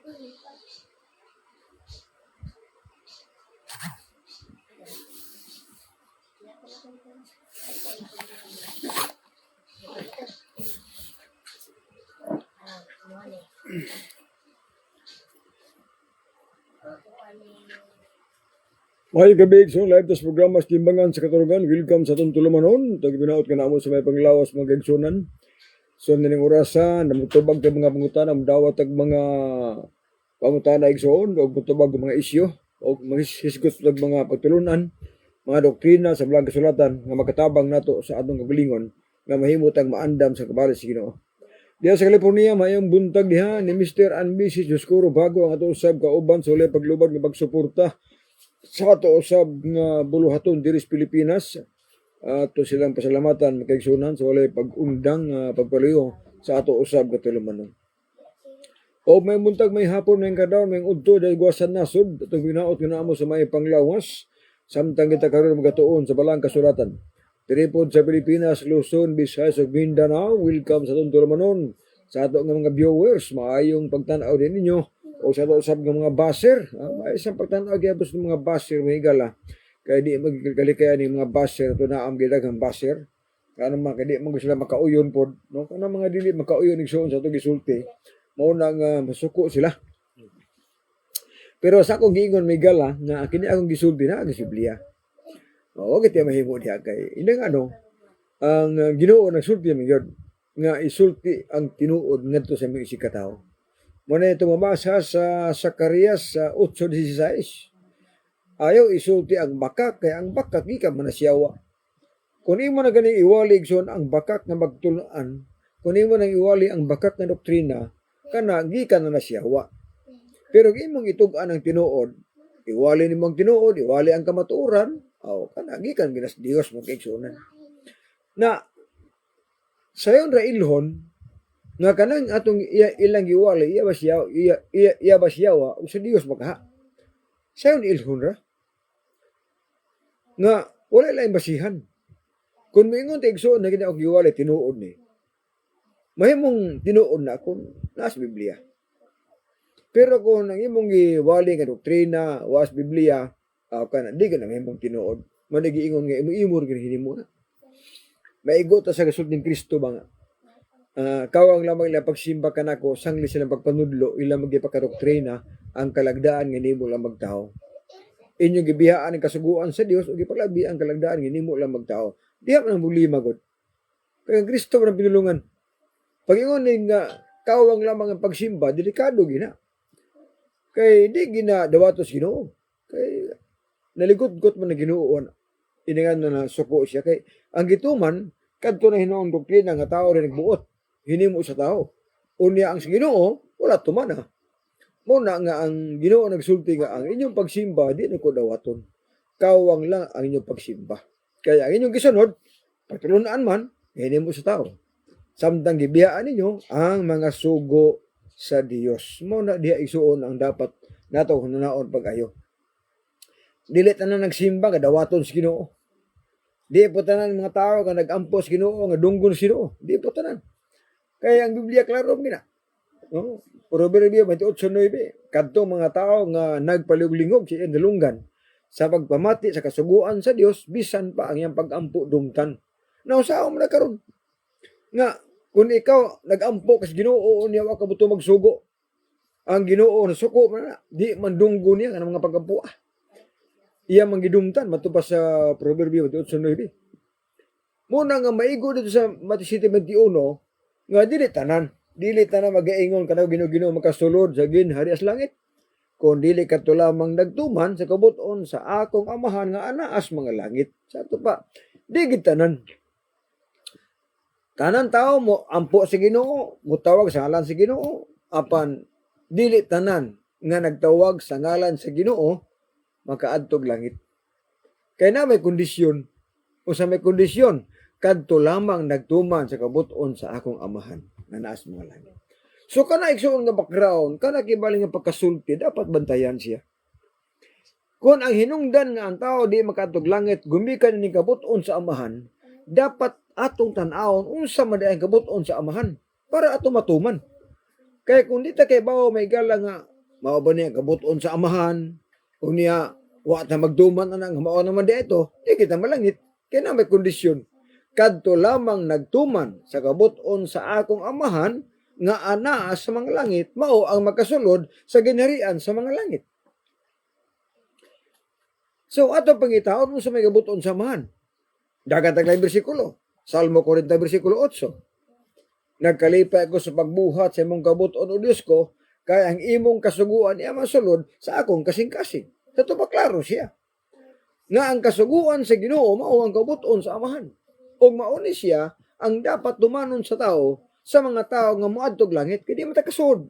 May gabi so live tas programa sa Timbangan sa Katurugan. Welcome sa itong tulumanon. Tag binaot ka na mo sa may panglawas mga gagsunan. So nining orasan, namutubag tag mga pangutan, namdawat tag mga pangutan na igsoon, o mutubag mga isyo, o hisgot tag mga pagtulunan, mga doktrina sa blang kasulatan, nga makatabang nato sa atong kagalingon, nga mahimo tag maandam sa kabalis sa Ginoo. Diya sa California, mayong buntag diha ni Mr. and Mrs. Joskuro bago ang atong usab kauban sa ulay paglubad nga pagsuporta sa ato usab nga buluhaton diri sa Pilipinas. Ato silang pasalamatan kaysunan sa walay pag-undang pagpaliyo sa ato usab nga tulumanon. O may buntag may hapon may kadawon may udto dahil guwasan nasod atong binaot nga naamo sa may panglawas samtang kita karon magatuon sa balang kasulatan. Diri pod sa Pilipinas, Luzon, Visayas ug Mindanao, welcome sa atong tulumanon. Sa ato nga mga viewers, maayong pagtan-aw din ninyo o sa ato usab nga mga baser. May isang pagtan-aw gyapon sa mga baser may higala. Kaya di magkalikaya ni mga baser ito na ang gidagang baser. Kaya naman, kaya di mo sila makauyon po. No? Kaya mga dili makauyon igsoon sa ito gisulti, maunang masuko sila. Pero sa akong giingon may gala, na kini akong gisulti na ang Biblia. Oo, kaya mahimo diha kay. Hindi nga ang Ginoo nagsulti mi God, nga isulti ang tinuod ngadto sa mga isikatawo. Muna ito mabasa sa Zacarias 8:16. Ayaw isulti ang bakak, kaya ang bakak gikan manasyawa. Kung imo na ganing iwali igsoon ang bakak nga magtuluan, kung imo nang iwali ang bakak nga doktrina, kana gikan na nasyawa. Pero imong itug-an ang tinuod, iwali nimo ang tinuod, iwali ang kamatuoran, kana gikan ginas Dios mo kaigsuonan. Na sayon ra ilhon nga kanang atong ilang iwali iya basyawa ug sa Dios makaha. Sayon ilhon ra nga wala laing basihan. Kung maingon ta igsoon na gid og giwali tinuod ni, mahimong tinuod na kung nasa Biblia. Pero kung ang imong giwali nga doktrina was Biblia, kana di ka na mahimong tinuod. Manigiingon nga imo gid hinimo na. Maigo ta sa gasud ning Kristo ba nga. Kawang lamang ila pagsimba kanako sangli silang pagpanudlo ila magipakadoktrina ang kalagdaan nga nimo lang magtaho. Inyong gibihaan ang kasuguan sa Dios ug ipalabi ang kalagdaan nga nimo lang magtaho. Diha man ang problema gud. Kaya Kristo man ang pinulungan. Pag ingon nga kawang lamang ang pagsimba, delikado gina. Kay di gina dawatos Ginoo. Kay naligot-got man na Ginoo iningan na suko siya kay ang gituman kadto na hinuong doktrina nga tao rin nagbuot hinimo sa tao. Unya ang Ginoo wala tuman ha. Muna nga ang Ginoo nagsulti nga ang inyong pagsimba di na ko dawaton. Kawang lang ang inyong pagsimba. Kaya ang inyong gisunod, patulunan man, hinimo sa tao. Samtang gibiyaan ninyo ang mga sugo sa Dios. Muna diha isuon ang dapat nato hunaon pag-ayo. Dili tanan nagsimba nga dawaton sa Ginoo. Di po tanan mga tao nga nagampo sa Ginoo nga dunggon sa Ginoo. Di po tanan. Kaya ang Biblia klaro gina. No? Proverbio 28:9, kadto mga tao nga nagpaliog-lingog sa dalunggan sa pagpamati sa kasuguan sa Dios bisan pa ang iyang pag-ampo dungtan. Nausaon mo na karon nga kung ikaw nag-ampo kas Ginoo niya wa ka buto magsugo. Ang Ginoo nasuko man na di man dunggo niya kanang mga pag-ampo. Iya man gidungtan matubas sa Proverbio 28:9. Muna nga maigo dito sa Mateo 7:21 nga dili tanan magaingon kanaw Ginoo makasulod sa ginhari as langit. Kung dili kadto lamang nagtuman sa kabut-on sa akong amahan nga anaas mga langit. Sa ato pa, di gid tanan. Tanan tao mo ampo sa Ginoo, mutawag sa ngalan sa Ginoo, apan dili tanan nga nagtawag sa ngalan sa Ginoo makaadtog langit. Kay na may kondisyon, o sa may kondisyon, kadto lamang nagtuman sa kabut-on sa akong amahan nga naas mga langit. So kana igsuon nga background, kana kibaling nga pagkasulti, dapat bantayan siya. Kung ang hinungdan nga ang tao di makatog langit, gumikan ni kabut-on sa amahan, dapat atong tan-awon unsa man ang kabut-on sa amahan para ato matuman. Kaya kung di ta kay bawo may gala nga mao ba niya kabuton sa amahan, o niya, wa ta magduman na nga mao naman di ito, di kita malangit. Kaya na may kondisyon. Kadto lamang nagtuman sa kabuton sa akong amahan, nga anaa sa mga langit, mao ang magkasulod sa ginharian sa mga langit. So, ato pangitaon mo sa may kabuton sa amahan. Dagatag bersikulo. Salmo 40, bersikulo 8. Nagkalipay ako sa pagbuhat sa imong kabuton o Diyos ko, kaya ang imong kasuguan iya masulod sa akong kasing-kasing. Ito pa klaro siya. Nga ang kasuguan sa Ginoo mao ang kabuton sa amahan. O mauni siya ang dapat dumanon sa tao, sa mga tao nga moadtog langit, kaya di matakasod.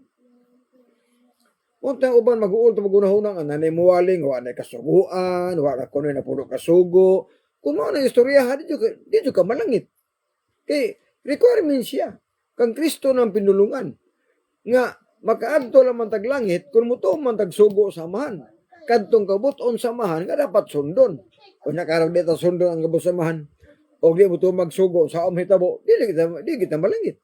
Untang uban mag-uol to magunahunang anay muwaling, wa na kasuguan, wa na kuno na puno kasugo. Kung mao na istorya, di ka malangit. Kay requirement siya. Kang Kristo ng pinulungan. Nga, makaadto lamang taglangit, kung muto man tagsugo sa amahan. Kadtong kabuton sa amahan, nga dapat sundon. Kung nakarag dito sundon ang kabut sa amahan, o di mo to magsugo sa hitabo, di kita malangit.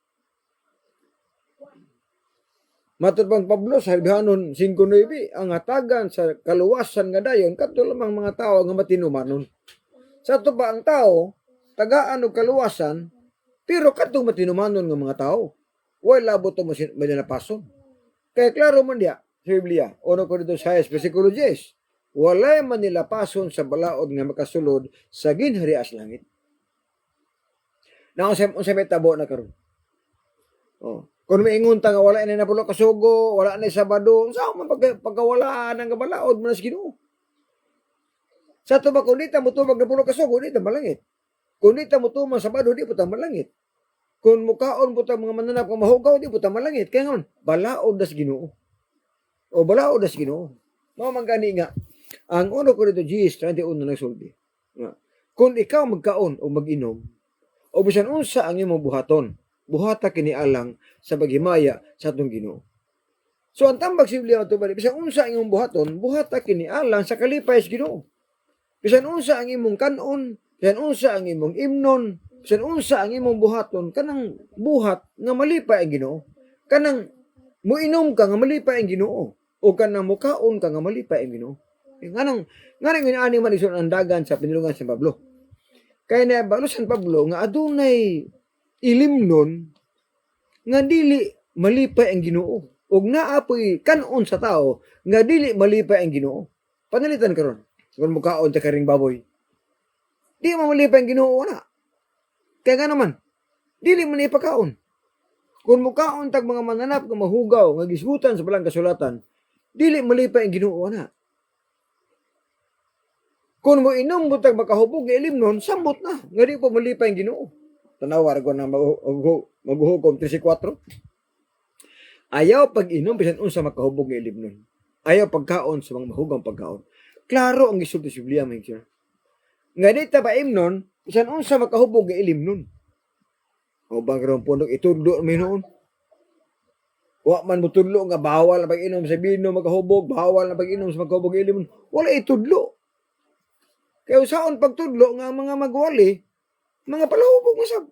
Matod pang Pablo sa Hilbihanon 5:9, ang hatagan sa kaluwasan nga dayon kadto lamang mga tao nga matinumanon. Sa ato ba ang tao tagaan og kaluwasan pero kadto matinumanon nga mga tao. Wala labot to mananapason. Kaya klaro man diya sa Biblia, 1 Corintios 6 bersikulo 10. Walay man nila pason sa balaod nga makasulod sa ginharian sa langit. Na unsa may tabo na karon. Oh. Kung maingon ta nga wala na napulo kasugo, wala na Sabado, sa man pagkawalaan ang kabalaod mo na sa Ginoo. Sa to ba kung di ta mutubag napulo kasugo, di ta malangit. Kung di ta mutuman Sabado, di po ta malangit. Kung mukaon po ta mga mananap nga mahugaw, di po ta malangit. Kaya nga, balaod na sa Ginoo. O balaod na sa Ginoo. Mga manggani nga, ang 1 Corintios 10:31 na nagsulti. Kung ikaw magkaon o mag-inom, o bisan unsa ang imong buhaton, buhata kini alang sa paghimaya sa atong Ginoo. So ang tambag sa Biblia ato bali, bisan unsa ang imong buhaton, buhata kini alang sa kalipay sa Ginoo. Bisan unsa ang imong kanon, bisan unsa ang imong imnon, bisan unsa ang imong buhaton, kanang buhat nga malipay ang Ginoo. Kanang muinom ka nga malipay ang Ginoo, o kanang mukaon ka nga malipay ang Ginoo. Nganong inaani man ison ang dagan sa pinulungan sa Pablo. Kaya na balusan Pablo nga adunay ilimnon nga dili malipay ang Ginoo. Og naapoy kanon sa tao nga dili malipay ang Ginoo. Panalitan karon. Kung mukaon ta karing baboy. Di mo malipay ang Ginoo na. Kaya nga naman, dili man ipakaon. Kung mukaon tag mga mananap nga mahugaw nga gisgutan sa balang kasulatan, dili malipay ang Ginoo na. Kung mo inom mo tag makahubog nga ilimnon, sambot na. Nga di po malipay ang Ginoo. Tanawar ko na maghuhukom 34. Ayaw pag-inom bisan unsa makahubog nga ilimnon. Ayaw pagkaon sa mga mahugang pagkaon. Klaro ang gisulti sa Biblia man siya. Nga di ta ba imnon, bisan unsa makahubog nga ilimnon. O bang karon pundok itudlo mi noon. Wa man mo tudlo nga bawal na pag-inom sa bino makahubog, bawal na pag-inom sa makahubog nga ilimnon. Wala itudlo. Kaya usaon pagtudlo nga mga magwali, mga palahubog mo sab.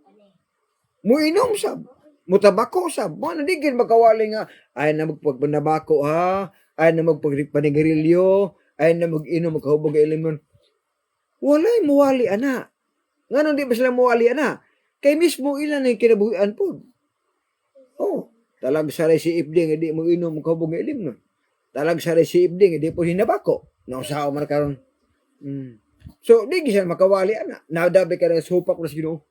Muinom sab. Mutabako sab. Mga nadigin makawali nga, ay na magpagbanabako ha, ay na magpagpanigarilyo, ay na mag-inom makahubog nga ilimnon. Walay muwali ana. Nga nang di ba sila muwali ana? Kay mismo ilan ang kinabuhian po. Oh, talag saray si Ibding, hindi mo inom makahubog nga ilimnon. Talag saray si Ibding, hindi po hinabako. Nang sao man karon. So, di siya makawali, ana. Nadabi ka na supak na sa Ginoo.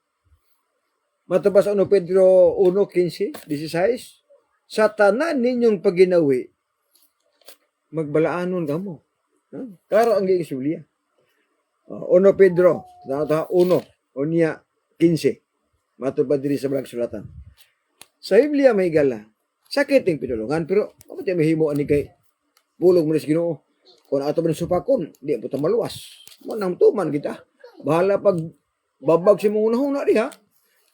Matabas Pedro 1:15-16, sa tanan ninyong paginawi, magbalaanon ka mo. Klaro ang giing Biblia. 1 Pedro, 1:15. Matubad diri sa balang sulatan. Sa Biblia may gala, sakit ang pinulungan, pero kapag may himo ani kay bulog mo na sa Ginoo. Kung ato man supakon, di po ta maluwas. Manang tuman kita. Bahala pag babag si mong unahuna diha.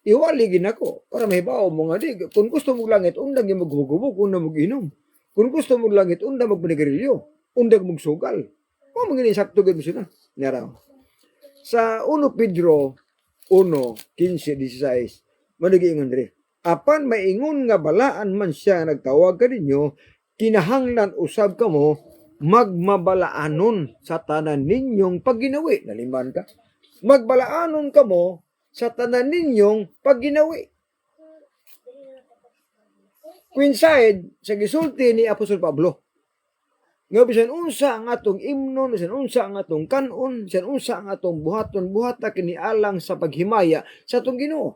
Iwali gin ako para mahibaw mo nga di. Kung gusto mo langit, undang yung maghugubog, undang mag-inom. Kung gusto mo langit, undang magpanigarilyo, undang magsugal. Kung mga sakto gid mo sila. Naraw. Sa 1 Pedro 1:15-16, managi ingon diri. Apan maingon nga balaan man siya nagtawag ka ninyo, kinahanglan usab kamo magmabalaanon sa tanan ninyong pagginawi. Naliman ka? Magbalaanon kamo sa tanan ninyong pagginawi. Coincide sa gisulti ni Apostol Pablo. Nga bisan unsa ang atong imnon, bisan unsa ang atong kanon, bisan unsa ang atong buhaton-buhata kini alang sa paghimaya sa atong Ginoo.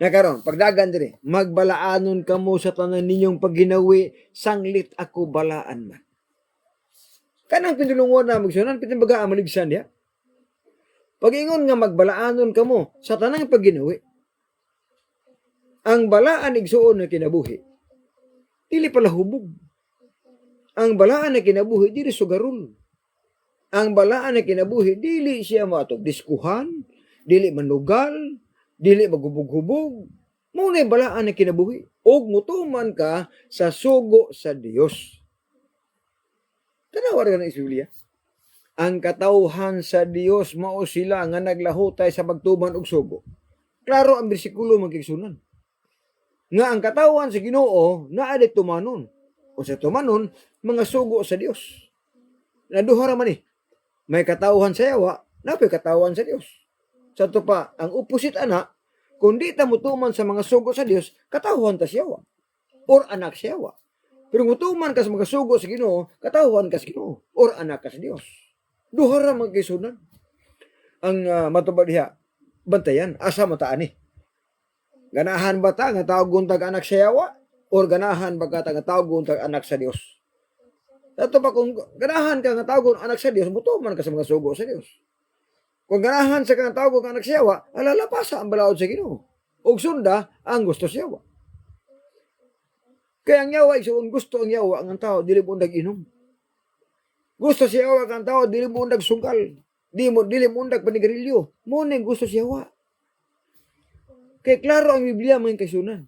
Na karon, pagdagan diri, magbalaanon kamo sa tanan ninyong pagginawi, sanglit ako balaan man. Kanang pinulungon na magsunan, pitimbaga maligsan diha. Pag-ingon nga magbalaanon kamo sa tanang pagginawi, ang balaan igsuon na kinabuhi, dili pala hubog. Ang balaan na kinabuhi, dili sugarol. Ang balaan na kinabuhi, dili siya matog diskuhan, dili manugal, dili magubog-hubog. Muna yung balaan na kinabuhi. Og mutuman ka sa sugo sa Dios. Tanawar ka ng Biblia. Ang katawhan sa Dios mao sila nga naglahutay sa pagtuman og sugo. Klaro ang bersikulo magkigsunan. Nga ang katawhan sa Ginoo naa di tumanon. O sa tumanon, mga sugo sa Dios. Naduha ra man eh. May katawhan sa yawa, napay katawhan sa Dios. Sa to pa, ang opposite ana, kung di ta mutuman sa mga sugo sa Dios, katawhan ta sa yawa. Or anak sa yawa. Pero mutuman ka sa mga sugo sa Ginoo, katawhan ka sa Ginoo. Or anak ka sa Dios. Duha ra man kisunan. Ang matubag diha, bantayan, asa mataan eh. Ganahan ba ta nga tawag tag anak sa yawa? Or ganahan ba ka nga tawag tag anak sa Dios? Dato pa kung ganahan ka nga tawag anak sa Dios, mutuman ka sa mga sugo sa Dios. Kung ganahan sa kang tawag anak sa yawa, alalapasa ang balaod sa Ginoo. Og sunda ang gusto sa yawa. Kaya ang yawa, kung gusto ang yawa, ang tao, dili mo nag-inom. Gusto sa yawa ang tao, dili mo nag-sungkal. Dili mo nag-panigarilyo. Muna yung gusto sa yawa. Kaya klaro ang Biblia mga kaisunan.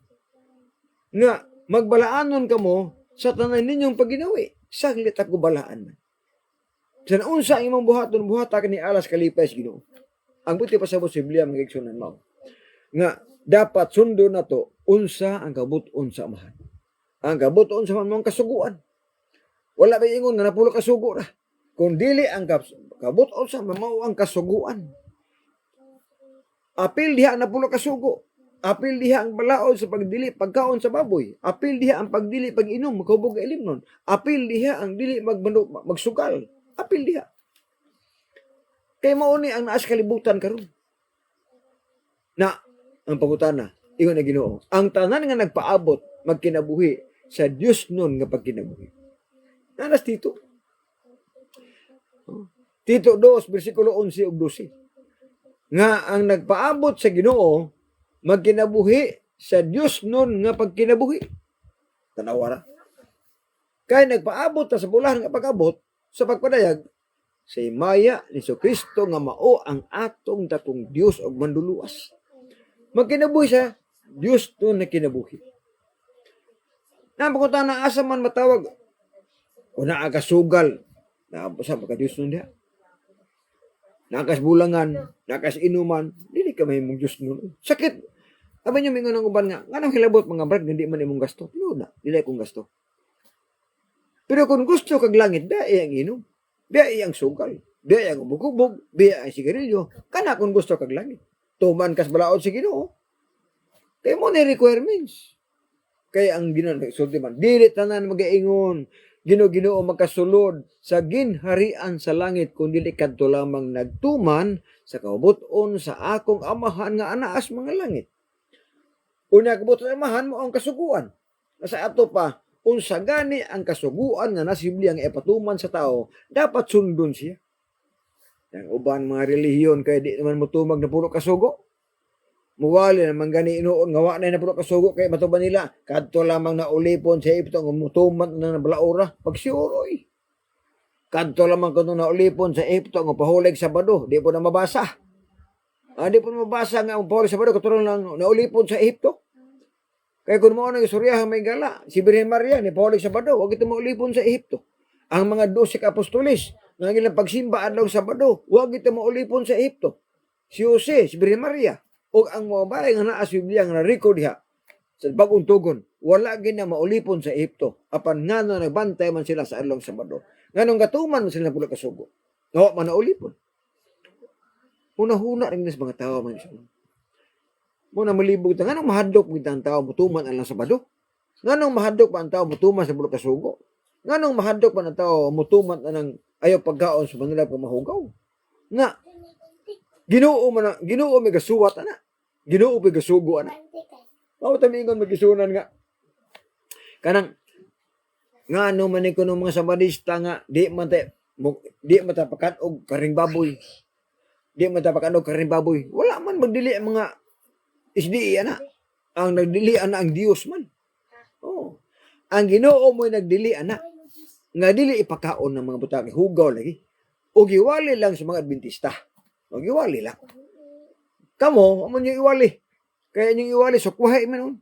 Nga, magbalaanon kamo sa tanan ninyong pagginawi. Saglit ako balaan man. Sa naunsa ang imong buhaton, buhata ka ni alas kalipay sa Ginoo. Ang buti pa sa Biblia mga kaisunan mao. Nga, dapat sundo na to, unsa ang kabuton sa amahan. Ang kabuton sa mga kasuguan. Wala ba ingon nga napulo kasugo ra. Kung dili ang kabuton sa mao ang kasuguan. Apil diha ang napulo kasugo. Apil diha ang balaod sa pagdili pagkaon sa baboy. Apil diha ang pagdili pag-inom makahubog ka ilimnon. Apil diha ang dili magsugal. Apil diha. Kay mao ni ang naas kalibutan karon. Na ang pangutana, ingon na Ginoo, ang tanan nga nagpaabot magkinabuhi sa Dios nun nga pagkinabuhi. Nanas Tito. Tito 2, versikulo 11 ug 12. Nga ang nagpaabot sa Ginoo magkinabuhi sa Dios nun nga pagkinabuhi. Tanawara. Kay nagpaabot ta sa bulan nga pag-abot sa pagpadayag sa himaya ni Kristo nga mao ang atong datong Dios ug manduluwas. Magkinabuhi sa Dios nun na kinabuhi. Napakunta na asa man matawag o naagasugal na sa pagka-Diyos nun diha. Nakasbulangan, nakasinuman, dili ka mahimong Diyos nun. Sakit. Aba nyo mingon ng uban nga, nga nang hilabot mga brad, hindi man imong gasto. Tinood na, dili akong gasto. Pero kung gusto kag langit, biya ang inom, biya ang sugal, biya ang ubog-ubog, biya ang sigarilyo, kana kung gusto kag langit. Tuman kas balaod si Ginoo. Kaya mo na requirements. Kaya ang sulti man, dili tanan magaingon, Ginoo magkasulod sa ginharian sa langit kung dili kadto lamang nagtuman sa kabuton sa akong amahan nga anaas mga langit. Una kabuton sa amahan mo ang kasuguan. Sa ato pa, unsa gani ang kasuguan nga nasibli ang ipatuman sa tao, dapat sundon siya. Ang uban mga relihiyon kay di naman motumag na puro kasugo. Muwali naman gani inuon nga wa na puro kasugo kay matuban nila kadto lamang na ulipon sa Ehipto nga mutuman na nabalaura pagsiuroy. Kadto lamang kuno na ulipon sa Ehipto nga pahulig Sabado, di po na mabasa. Di po na mabasa nga ang pahulig Sabado katulad lang na ulipon sa Ehipto. Kay kun mo nang istoryahan may gala, si Birhen Maria ni pahulig Sabado, wag ito maulipon sa Ehipto. Ang mga 12 apostoles nga ilang pagsimba adlaw Sabado, wag ito maulipon sa Ehipto. Si Jose, si Birhen Maria, o ang mga balay nga naa sa Biblia nga na-record diha sa bagong tugon, wala gina maulipon sa Ehipto. Apan ngano nagbantay man sila sa adlaw Sabado. Nganong gatuman man sila na pula ka sugo. Nga man naulipon. Huna-huna rin sa mga tao man siya. Muna malibog ta nganong mahadlok mo ang tao mutuman alang Sabado. Nganong mahadlok pa ang tao mutuman sa pula ka sugo. Nganong mahadlok pa ang tao mutuman anang ayaw pagkaon sa Manila pag mahugaw. Nga Ginoo may gasuwat ana. Ginoo may gasugo ana. Mao ta mingon magisunan nga. Kanang nga ano man ko ng mga Sabadista nga di man ta pakanog karing baboy. Di man ta pakanog karing baboy. Wala man magdili ang mga SDE ana. Ang nagdili ana ang Dios man. Oh. Ang Ginoo mo nagdili ana. Nga dili ipakaon ng mga butang hugaw lagi. O giwali lang sa mga Adventista. O giwali lang. Kamo, amo niyo iwali. Kaya niyo iwali, so kuhay man.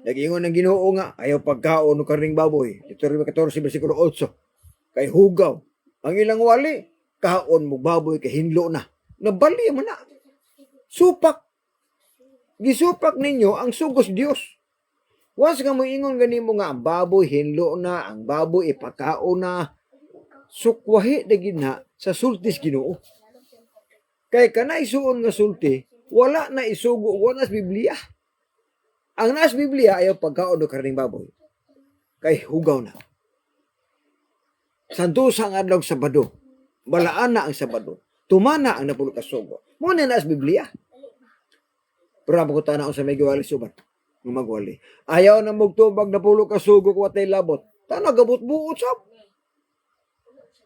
Nag-ingon ng Ginoo nga, ayaw pagkaon ng karing baboy. Deuteronomy 14, versikulo 8. Kay hugaw. Ang ilang wali, kaon mo baboy, kay hinlo na. Nabali man na. Supak. Gisupak ninyo ang sugos Dios. Once nga mo ingon ganimo nga, ang baboy hinlo na, ang baboy ipakaon na. Sukwahi na gina sa sultis Ginoo. Kay kanay suon nga sulti, wala na isugo, wala na sa Biblia. Ang nas Biblia ayaw pagkaon o karing baboy. Kay hugaw na. Santusa ang adlaw Sabado. Balaan na ang Sabado. Tumana ang napulo ka sugo. Muna na sa Biblia. Pero ang pagkutana sa may giwali subat. Ng magwali. Ayaw na magtubag napulo ka sugo ko watay labot. Tana gabot buot sab.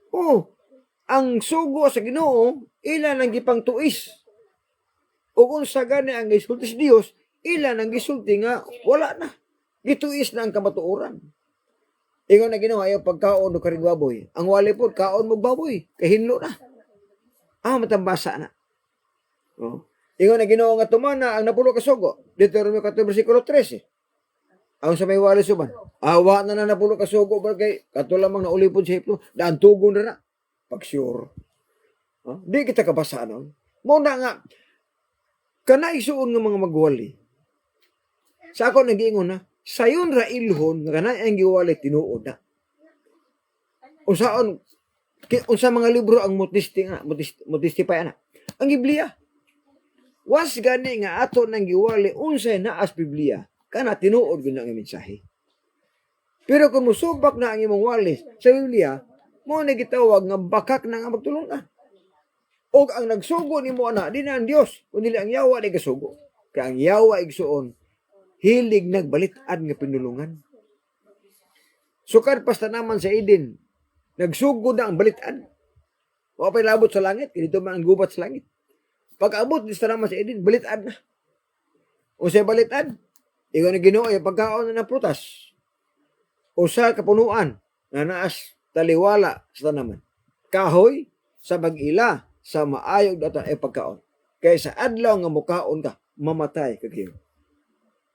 Oh, ang sugo sa Ginoo ilan ang gipang tuis. O kung sa gani ang gisulti sa Dios, ilan ang gisulti nga wala na. Gituis na ang kamatuoran. Ingon na Ginoo ayaw pagkaon o karing baboy. Ang wali po kaon mo baboy, kahinlo na. Matambasa na. Oh. Ingon na Ginoo nga tumana ang napulo ka sugo. Deuteronomy 14 versikulo 13. Ang sa may wali suban. Awa na napulo ka sugo kay kato lamang na ulipon sa Ehipto. Daan tugon na. Pag sure. Di kita kabasa nun. Muna nga, kanay suon ng mga magwali. Sa ako nag-iingon na, sayon ra ilhon, nga kanay ang giwali tinuod na. Unsa mga libro ang mutistify na. Ang Biblia. Was gani nga ato nang giwali, unsay na as Biblia, kana tinuod gud ang mensahe. Pero kung musubak na ang imong wali sa Biblia, mo na gitawag nga bakak na nga magtulungan. O ang nagsugo ni mo ana, di na ang Dios, kundi ang yawa ni gasugo. Kaya ang yawa igsuon, hilig nagbalitad nga pinulungan. Sukad pasta naman sa Eden, nagsugo na ang balitad. O pa'y labot sa langit, dito man ang gubat sa langit. Pag abot, dito naman sa Eden, balitad na. O sa balitad, ikaw na Ginoo, yung pagkaon na ng prutas. O sa kapunuan, na naas taliwala sa tanaman. Kahoy, sa mag-ila, sa maayog data ay pagkaon. Kaya sa adlaw nga mukaon ka, mamatay kagiyo.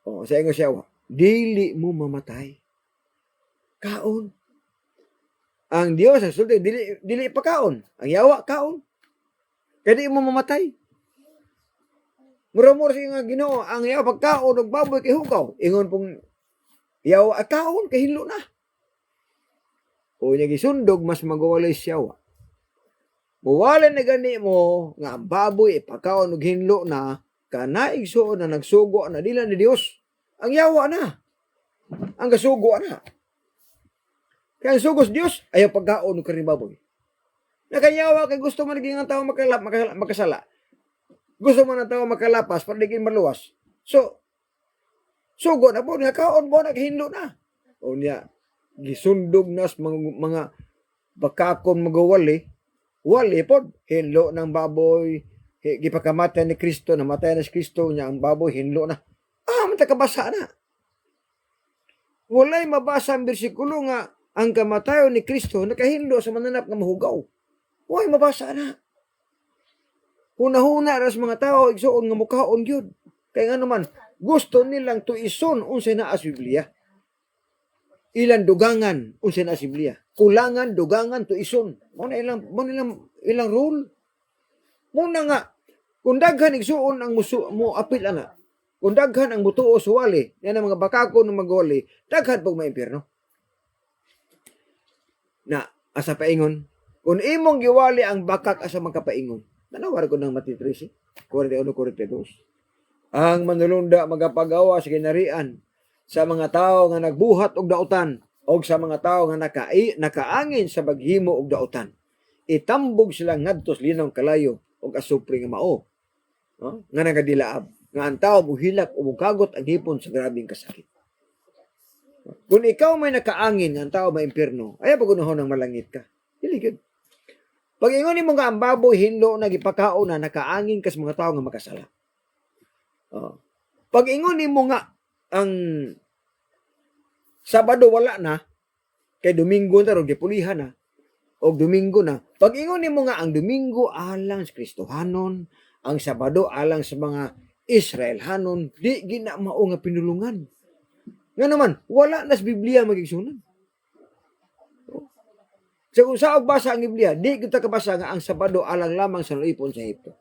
O, sa ingo siya, dili mo mamatay. Kaon. Ang Dios, ang sulti, dili pagkaon. Ang yawa, kaon. Kaya di mo mamatay. Mura-mura siya nga Ginoo, ang yawa pagkaon, og baboy kay hukaw. Ingon pong yawa, kaon, kay hinlo na. O niya gisundog, mas magawalay siyawa. Muwala na gani mo, nga ang baboy, ipakaon og hinlo na, kanaig suon na nagsugo na dila ni Dios. Ang yawa na. Ang gasugo na. Kaya ang sugos Dios, ayaw pagkaon og karing baboy. Nakayawa kay gusto man naging ang tao makasala. Gusto man ang tao makalapas para digin maluwas. So, sugo na po, nakaon mo, naghinlo na. O niya, gisundog nas mga bakakon magawali, wali po, hinlo ng baboy, gipakamatay ni Kristo, namatay na si Kristo niya, ang baboy, hinlo na. Matakabasa na. Walay mabasa ang bersikulo nga, ang kamatayon ni Kristo, nakahinlo sa mananap nga mahugaw. Walay mabasa na. Huna-huna ras mga tao, igsuon nga mukhaon yun. Kaya nga naman, gusto nilang tuison unsay na as Biblia. Ilan dugangan unsay na as Biblia. Kulangan, dugangan, tuison. Muna ilang rule. Muna nga, kung daghan igsuon ang mo apil ana, kung daghan ang mutuo sa wali, yan ang mga bakako ng magwali, daghan pag maimpyerno. Na, asa paingon, kung imong giwali ang bakak asa magkapaingon, nanawar ko ng Matthew 13, 41-42. Ang manulunda magapagawa sa kinarian sa mga tao nga nagbuhat og dautan o sa mga tao nga nakaangin sa baghimo og dautan. Itambog sila ngadtos linong kalayo og asupri nga mao. No? Nga nagadilaab. Nga ang tao muhilak o mukagot ang hipon sa grabing kasakit. Kung ikaw may nakaangin, ang tao may impyerno, ay pagunahon ng malangit ka. Dili gyud. Pag ingon nimo nga ang baboy hinlo na gipakao na nakaangin kas mga tao nga makasala. Pag ingon nimo nga ang Sabado wala na, kay Domingo na ron gipulihan na, o Domingo na. Pag ingon nimo nga ang Domingo alang sa Kristohanon, ang Sabado alang sa mga Israelhanon, di gina mao nga pinulungan. Nga naman, wala na sa Biblia magigsunan. So kung saan basa ang Biblia, di kita kabasa nga ang Sabado alang lamang sa naulipon sa Ehipto.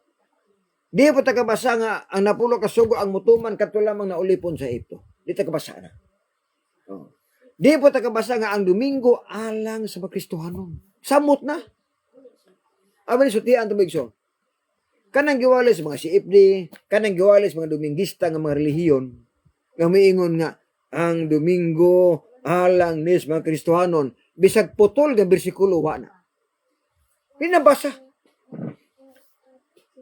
Di pa ta kabasa nga ang napulo ka sugo ang mutuman kadto lamang na ulipon sa Ehipto. Di ta kabasa na. Di po takabasa nga ang Domingo alang sa Kristohanon. Samot na. Aban sutian to bigso. Kanang giwali sa mga CFD, kanang giwali sa mga Domingista nga mga relihiyon, nga miingon nga ang Domingo alang ni sa mga Kristohanon, bisag putol nga bersikulo wa na. Pinabasa.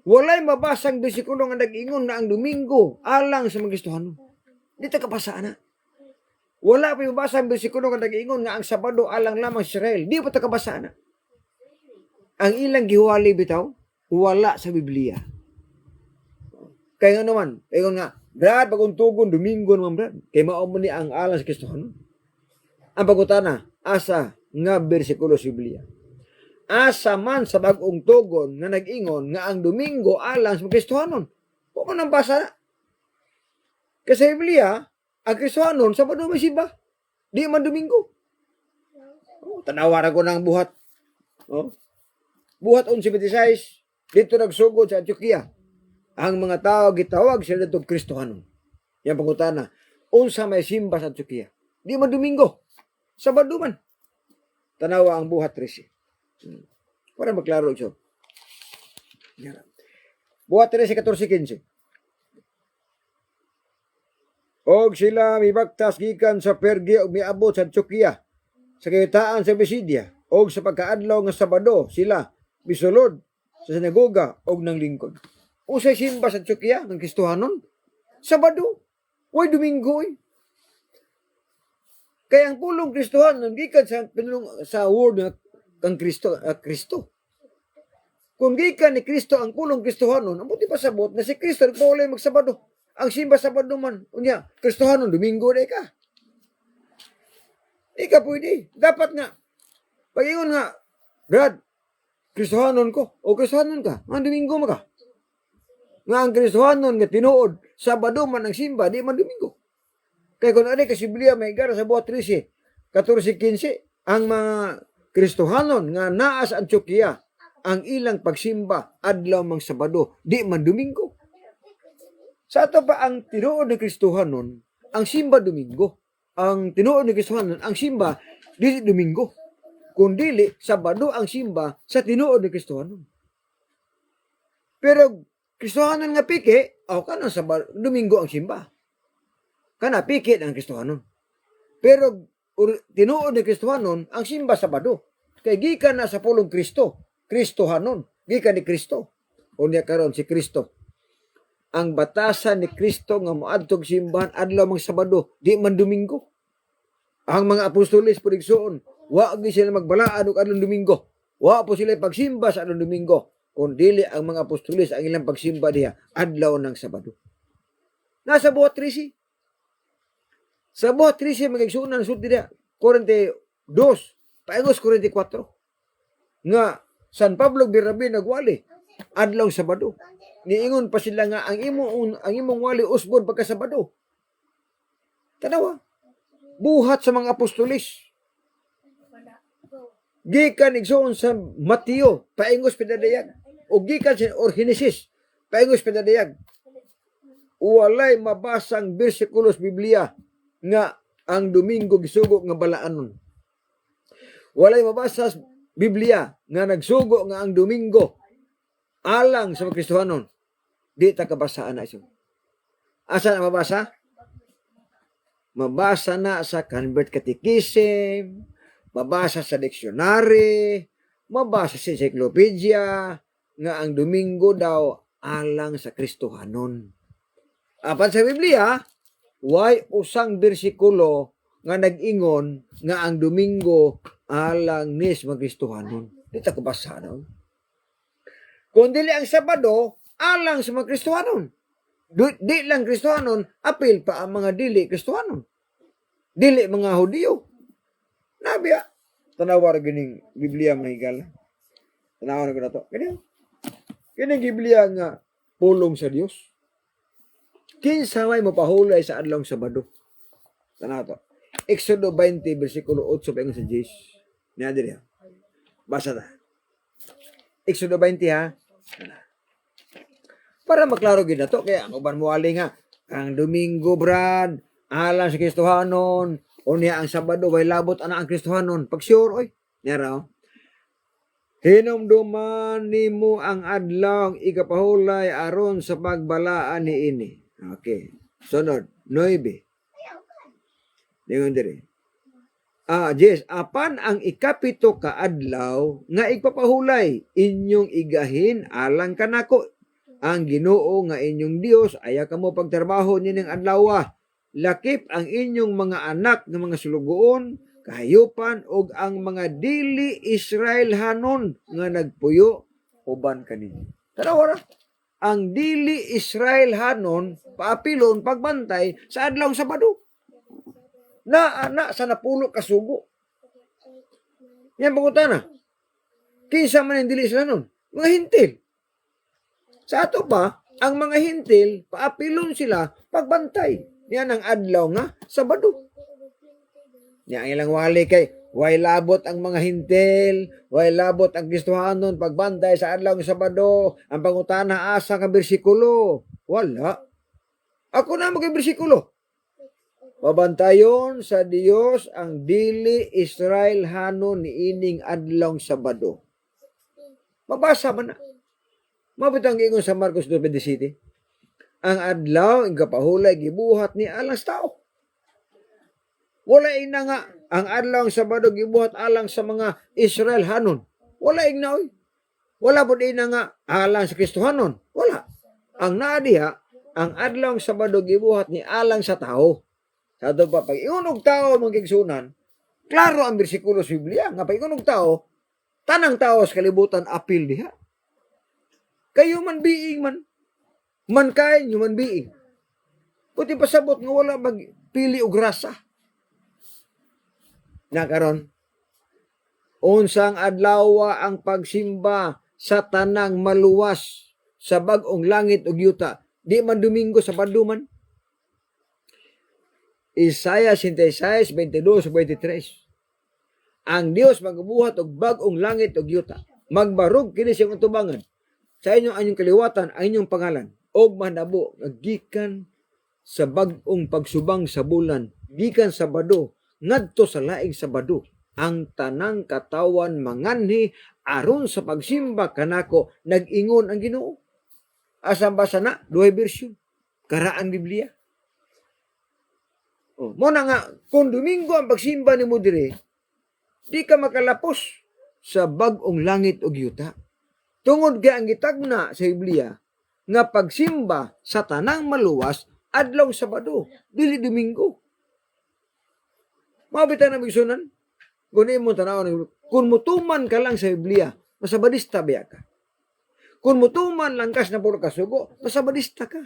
Walay mabasang bersikulo nga nag-ingon na ang Domingo alang sa mga Kristohanon. Di ta kapasa na. Wala pa yung basa ang bersikulo nga nag-iingon nga ang Sabado alang lamang sa Israel. Di pa ta kabasa na. Ang ilang giwali bitaw, wala sa Biblia. Kaya nga naman, ayun nga, Brad, pag-untugon, Domingo naman, Brad. Kaya maumuni ang alang sa Kristohanon. Ang pagutana, asa nga bersikulo sa Biblia. Asa man sa bagong tugon nga nag-ingon nga ang Domingo alang sa Kristohanon. Huwag mo nang basa na. Kasi sa Biblia, ang Kristohanon, Sabado may simba. Di man Domingo. Tanawaran ko ng buhat. Buhat 11:26. Dito nagsugod sa Antioquia. Ang mga tao gitawag sila dito Kristohanon. Yan pangutana. Unsa may simba sa Antioquia. Di man Domingo. Sabado man. Tanawa ang buhat 13. Para maklaro ito. Buhat 13, 14, 15. Og sila mibaktas gikan sa Perge og miabot sa Antioquia sa kahitaan sa Pisidia og sa pagkaadlaw nga Sabado sila misulod sa sinagoga og nang lingkod. Usay simba sa Antioquia ng Kristohanon Sabado, way Domingo. Kaya ang pulong Kristohanon gikan sa word nga kang Kristo, Kristo. Kung gikan ni Kristo ang pulong Kristohanon, amo di pasabot na si Kristo nagpawalay magsabado. Ang simba Sabado man, unya, Kristohanon, Domingo na ka. Ika pwede. Dapat nga, pag-ingon nga, Brad, Kristohanon ko, o Kristohanon ka, ang Domingo mo ka. Nga ang Kristohanon nga tinuod, Sabado man ang simba, di man Domingo. Kaya kung ano kasi Biblia may gara sa buhat 13, 14-15, ang mga Kristohanon nga naa sa Antioquia, ang ilang pagsimba, adlaw mang Sabado, di man Domingo. Sa ato pa ang tinuod ng Kristohanon, ang simba Domingo. Ang tinuod ng Kristohanon, ang simba dili Domingo. Kundili Sabado ang simba sa tinuod ng Kristohanon. Pero Kristohanon nga piki, kanang Sabado, Domingo ang simba. Kana piki ang Kristohanon. Pero tinuod ng Kristohanon, ang simba Sabado. Kay gikan na sa pulong Kristo, Kristohanon, gikan ni Kristo. Unya karon si Kristo. Ang batasan ni Kristo nga moadtog simbahan adlaw mang Sabado, di man Domingo. Ang mga apostoles pudigsoon, wa gyud sila magbalaan og adlaw Domingo. Wa po sila pagsimba sa adlaw Domingo, kundi ang mga apostoles ang ilang pagsimba diha adlaw ng Sabado. Nasa buhat 13. Sa buhat 13 magigsunan sud diha 42 paingos 44. Nga San Pablo Birabi nagwali adlaw Sabado. Niingon pa sila nga ang imong wali usbon pagka Sabado. Tanawa. Buhat sa mga apostoles. Gikan igsoon sa Mateo, paingos pinadayag. O gikan sa Genesis, paingos pinadayag. walay mabasang bersikulo sa Biblia nga ang Domingo gisugo nga balaanon. Walay mabasa sa Biblia nga nagsugo nga ang Domingo alang sa mga Kristohanon. Di ta kabasaan na iso. Asa na mabasa? Mabasa na sa Convert Catechism, mabasa sa dictionary, mabasa sa encyclopedia nga ang Domingo daw alang sa Kristohanon. Apan sa Biblia, way usang bersikulo nga nag-ingon nga ang Domingo alang ni sa mga Kristohanon. Di ta kabasa na. Kung dili ang Sabado, alang sa mga Kristohanon. Di lang Kristohanon, apil pa ang mga dili Kristohanon. Dili mga Hudiyo. Nabiya. Tanawar gining Biblia mahigala. Tanawar ko na to. Kining Biblia nga pulong sa Dios. Kinsa may mapahulay sa adlawng Sabado. Tanaw to. Exodo 20 bersikulo 8 paingon sa 10. Niya diri. Basa ta. Exodo 20 ha. Para maklaro gid nato kaya ang uban moali nga ang Domingo brad alang sa Kristohanon unya ang Sabado way labot ana ang Kristohanon pag sure oy niya raw hinumduman nimo ang adlaw ikapahulay aron sa pagbalaan niini. Okay, sunod 9 dingon diri. Yes, apan ang ikapito ka adlaw nga igpapahulay inyong igahin alang kanako ang Ginoo nga inyong Dios aya kamo pagtrabaho nining adlaw. Lakip ang inyong mga anak nga mga sulugoon, kahayupan og ang mga dili Israelhanon nga nagpuyo uban kaninyo. Tanawa ang dili Israelhanon paapilon pagbantay sa adlaw Sabado. Na ana sa napulo ka sugo. Yan pangutana. Kinsa man ang dili Israelhanon? Mga hintil. Sa ato pa, ang mga hintil, paapilon sila pagbantay. Yan ang adlaw nga, Sabado. Yan ang ilang wali kay, way labot ang mga hintil, way labot ang Kristohanon pagbantay sa adlaw nga Sabado. Ang pangutana asa ka bersikulo. Wala. Ako na maging bersikulo. Pabantayon sa Dios ang dili Israelhanon ni ining adlaw Sabado. Mabasa man na. Mabitang giingon sa Marcos 2:27. Ang adlaw ang kapahulay gibuhat ni alang sa tao. Wala ina nga ang adlaw ang Sabado gibuhat alang sa mga Israelhanon. Wala ina oy. Wala pud ina nga alang sa Kristohanon. Wala. Ang naadiha ang adlaw ang Sabado gibuhat ni alang sa tao. Sa ato pa pag iunog tao mga kigsunan, klaro ang bersikulo sa Biblia nga pag iunog tao, tanang tao sa kalibutan apil diha. Kayo man being man. Mankind, human being. Puti pasabot nga wala magpili og grasa. Nakaron, unsang adlaw ang pagsimba sa tanang maluwas sa bag-ong langit ug yuta. Di man Domingo, Sabado man. Isaiah 66:22-23. Ang Dios magbuhat og bag-ong langit ug yuta. Magbarog kini siyang utubangan. Sa inyong kaliwatan ang inyong pangalan og manabo gikan sa bag-ong pagsubang sa bulan gikan Sabado ngadto sa laing Sabado ang tanang katawan manganhi aron sa pagsimba kanako nag-ingon ang Ginoo. Asa basa na duhay bersyon karaan Biblia. Mo na nga kung Domingo ang pagsimba nimo dire di ka makalapos sa bag-ong langit ug yuta. Tungod kay ang gitagna sa Biblia nga pagsimba sa tanang maluwas adlaw Sabado, dili Domingo. Mabitan na bigsunan. Kung imo tanawon, kung mutuman ka lang sa Biblia, masabadista biya ka. Kung mutuman lang kas na puro kasugo, masabadista ka.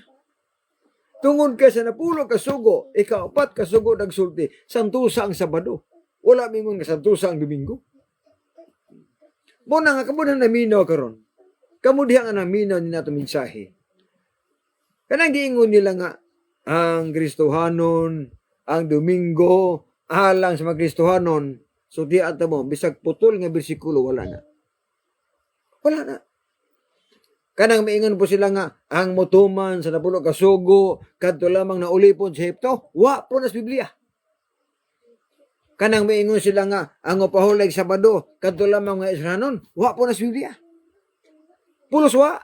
Tungod ka sa napulo kasugo, ikaapat kasugo nagsulti, santusa ang Sabado. Wala mingon ka santusa ang Domingo. Muna nga kamo na naminaw karon. Kamo diha nga naminaw ni nato mensahe. Kanang giingon nila nga ang Kristohanon, ang Domingo alang sa mga Kristohanon. So di ata mo bisag putol nga bersikulo wala na. Wala na. Kanang miingon po sila nga, ang mutuman sa napulo ka sugo, kadto lamang na ulipon sa Hipto, wa po nas Biblia. Kanang miingon sila nga, ang upahulag Sabado, kadto lamang nga Isranon, wa po nas Biblia. Pulos wa.